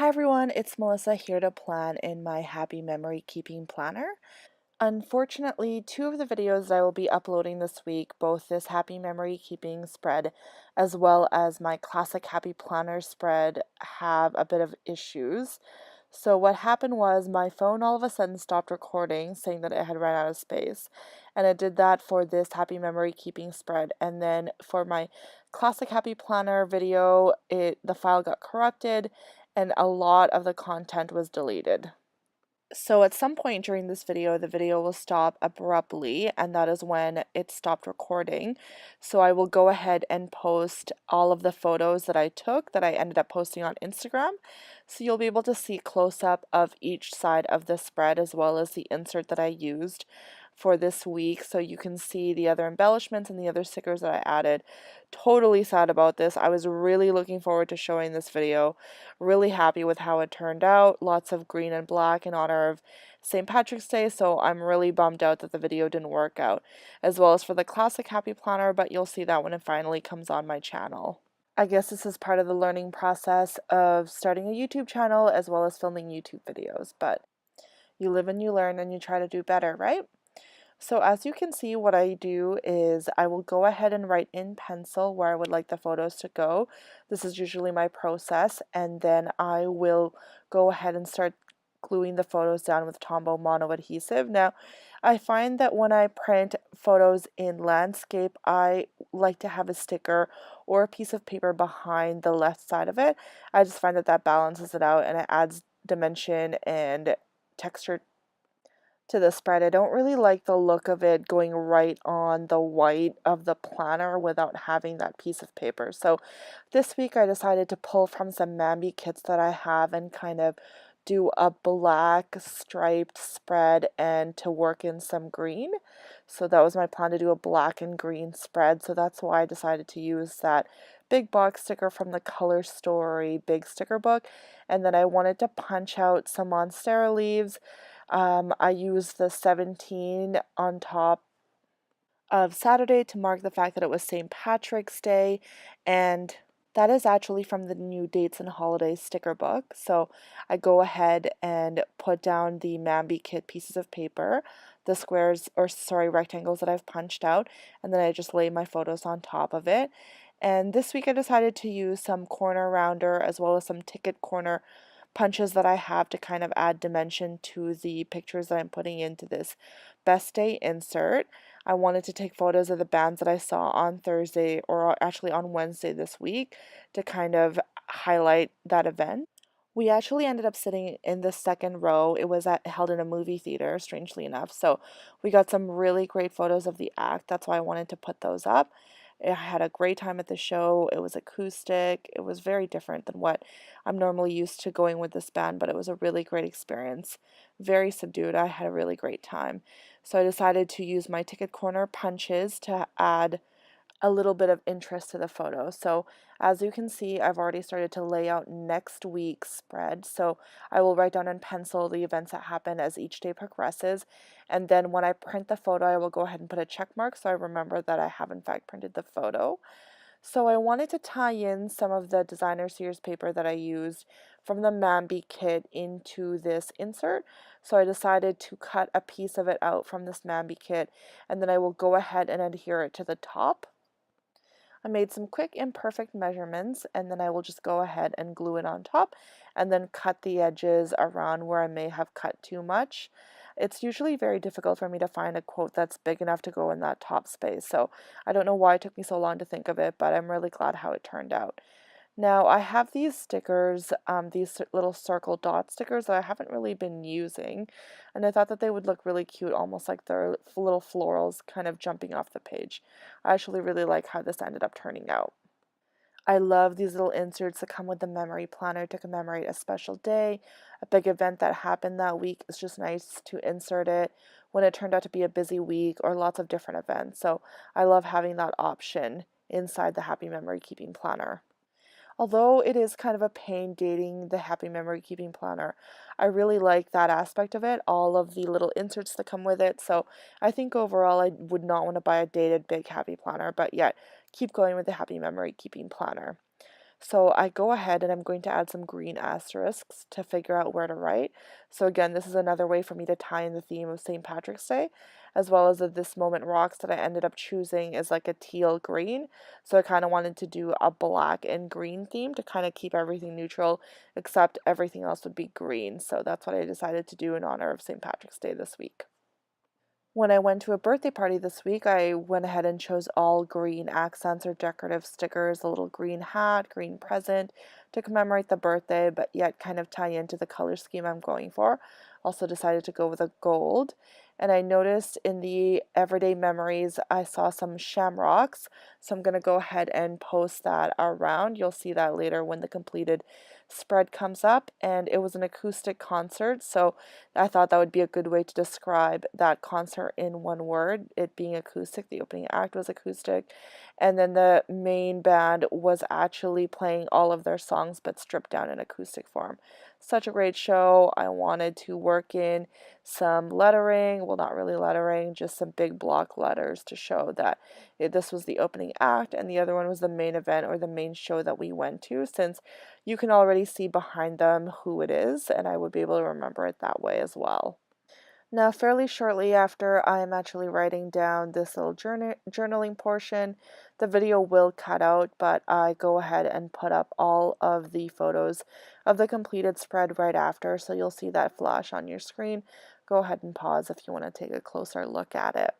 Hi everyone, it's Melissa here to plan in my happy memory keeping planner. Unfortunately, two of the videos that I will be uploading this week, both this happy memory keeping spread as well as my classic happy planner spread, have a bit of issues. So what happened was my phone all of a sudden stopped recording, saying that it had run out of space. And it did that for this happy memory keeping spread. And then for my classic happy planner video, the file got corrupted and a lot of the content was deleted. So at some point during this video, the video will stop abruptly, and that is when it stopped recording. So I will go ahead and post all of the photos that I took that I ended up posting on Instagram. So you'll be able to see close up of each side of the spread as well as the insert that I used for this week, so you can see the other embellishments and the other stickers that I added. Totally sad about this. I was really looking forward to showing this video. Really happy with how it turned out. Lots of green and black in honor of St. Patrick's Day, so I'm really bummed out that the video didn't work out. As well as for the classic happy planner, but you'll see that when it finally comes on my channel. I guess this is part of the learning process of starting a YouTube channel as well as filming YouTube videos, but you live and you learn and you try to do better, right? So as you can see, what I do is I will go ahead and write in pencil where I would like the photos to go. This is usually my process, and then I will go ahead and start gluing the photos down with Tombow mono adhesive. Now, I find that when I print photos in landscape, I like to have a sticker or a piece of paper behind the left side of it. I just find that that balances it out and it adds dimension and texture to the spread. I don't really like the look of it going right on the white of the planner without having that piece of paper. So this week I decided to pull from some Mambi kits that I have and kind of do a black striped spread and to work in some green. So that was my plan, to do a black and green spread. So that's why I decided to use that big box sticker from the Colour Story big sticker book. And then I wanted to punch out some Monstera leaves. I used the 17 on top of Saturday to mark the fact that it was St. Patrick's Day, and that is actually from the new Dates and Holidays sticker book. So I go ahead and put down the Mambi kit pieces of paper, the squares, or sorry, rectangles that I've punched out, and then I just lay my photos on top of it. And this week I decided to use some corner rounder as well as some ticket corner punches that I have to kind of add dimension to the pictures that I'm putting into this best day insert. I wanted to take photos of the bands that I saw on Thursday, or actually on Wednesday this week, to kind of highlight that event. We actually ended up sitting in the second row. It was held in a movie theater, strangely enough. So we got some really great photos of the act. That's why I wanted to put those up. I had a great time at the show. It was acoustic. It was very different than what I'm normally used to going with this band, but it was a really great experience. Very subdued. I had a really great time. So I decided to use my ticket corner punches to add a little bit of interest to the photo. So as you can see, I've already started to lay out next week's spread. So I will write down in pencil the events that happen as each day progresses. And then when I print the photo, I will go ahead and put a check mark so I remember that I have in fact printed the photo. So I wanted to tie in some of the designer series paper that I used from the Mambi kit into this insert. So I decided to cut a piece of it out from this Mambi kit, and then I will go ahead and adhere it to the top. I made some quick imperfect measurements, and then I will just go ahead and glue it on top and then cut the edges around where I may have cut too much. It's usually very difficult for me to find a quote that's big enough to go in that top space, so I don't know why it took me so long to think of it, but I'm really glad how it turned out. Now, I have these stickers, these little circle dot stickers that I haven't really been using, and I thought that they would look really cute, almost like they're little florals kind of jumping off the page. I actually really like how this ended up turning out. I love these little inserts that come with the memory planner to commemorate a special day, a big event that happened that week. It's just nice to insert it when it turned out to be a busy week or lots of different events. So I love having that option inside the Happy Memory Keeping Planner. Although it is kind of a pain dating the Happy Memory Keeping Planner, I really like that aspect of it, all of the little inserts that come with it. So I think overall I would not want to buy a dated big Happy Planner, but yet keep going with the Happy Memory Keeping Planner. So I go ahead and I'm going to add some green asterisks to figure out where to write. So again, this is another way for me to tie in the theme of St. Patrick's Day, as well as the This Moment Rocks that I ended up choosing is like a teal green. So I kind of wanted to do a black and green theme to kind of keep everything neutral, except everything else would be green. So that's what I decided to do in honor of St. Patrick's Day this week. When I went to a birthday party this week, I went ahead and chose all green accents or decorative stickers, a little green hat, green present to commemorate the birthday, but yet kind of tie into the color scheme I'm going for. Also decided to go with a gold. And I noticed in the everyday memories, I saw some shamrocks. So I'm going to go ahead and post that around. You'll see that later when the completed spread comes up. And it was an acoustic concert. So I thought that would be a good way to describe that concert in one word, it being acoustic. The opening act was acoustic, and then the main band was actually playing all of their songs but stripped down in acoustic form. Such a great show. I wanted to work in some lettering, well, not really lettering, just some big block letters to show that this was the opening act and the other one was the main event or the main show that we went to, since you can already see behind them who it is, and I would be able to remember it that way as well. Now, fairly shortly after I am actually writing down this little journaling portion, the video will cut out, but I go ahead and put up all of the photos of the completed spread right after, so you'll see that flash on your screen. Go ahead and pause if you want to take a closer look at it.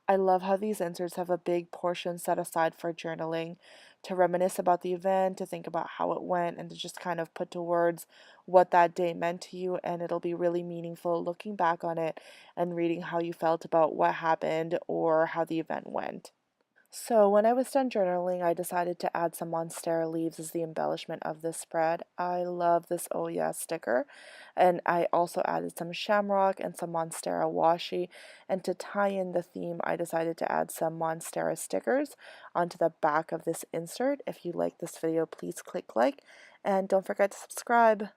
I love how these inserts have a big portion set aside for journaling, to reminisce about the event, to think about how it went, and to just kind of put to words what that day meant to you. And it'll be really meaningful looking back on it and reading how you felt about what happened or how the event went. So when I was done journaling, I decided to add some Monstera leaves as the embellishment of this spread. I love this Oh Yeah sticker, and I also added some shamrock and some Monstera washi, and to tie in the theme, I decided to add some Monstera stickers onto the back of this insert. If you like this video, please click like, and don't forget to subscribe.